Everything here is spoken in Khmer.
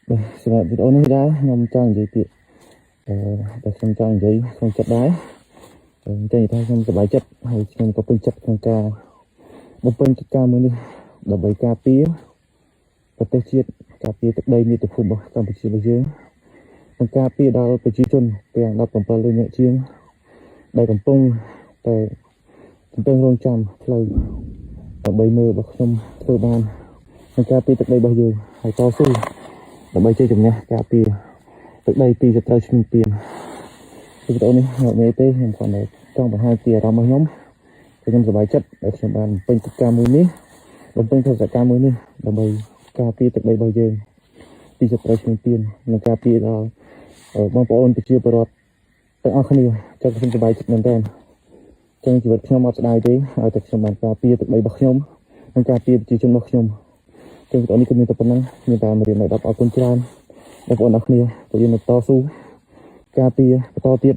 សម្រាប់វីដេអូនេះដែរខ្ញុំចង់និយាយទៀតតែខ្ញុំចង់និយាយក្នុងចិត្តដែរអញ្ចឹងថាខ្ញុំសប្បាយចិត្តហើយខ្ញុំក៏ពេញចិត្តក្នុងការបំពេញកិច្ចការមួយនេះដើម្បីការពារប្រទេសជាតិការពារទឹកដីមាតុភូមិរបស់កម្ពុជារបស់យើងនិងការពារដល់ប្រជាជនទាំង17លាននាក់ជាងដែលកំពុងតែរងចាំផ្លូវដើម្បីមើលរបស់ខ្ញុំធ្វើបានក្នុងការពារទឹកដីរបស់យើងហើយតស៊ូដើម្បីជ័យជំនះការពារទឹកដីពីសត្រូវឈ្លានពានវីដេអូនេះមកនេះទេខ្ញុំគាត់ចង់បង្ហាញពីអារម្មណ៍របស់ខ្ញុំសប្បាយចិត្តដែលខ្ញុំបានបំពេញកិច្ចការមួយនេះបំពេញកិច្ចការមួយនេះដើម្បីការពារទឹកដីរបស់យើងពីសត្រូវឈ្លានពាននិងការពារដល់បងប្អូនប្រជាពលរដ្ឋទាំងអស់គ្នាចឹងខ្ញុំសប្បាយចិត្តមែនទែនចឹងជីវិតខ្ញុំអត់ស្ដាយទេឲ្យតែខ្ញុំបានការពារទឹកដីរបស់ខ្ញុំនិងការពារប្រជាជនរបស់ខ្ញុំចឹងវីដេអូនេះគឺមានតែប៉ុណ្ណឹងមានតែមេរៀន10អរគុណច្រើនបងប្អូនអរគ្នាពួកយើងនឹងតស៊ូការពារបន្តទៀត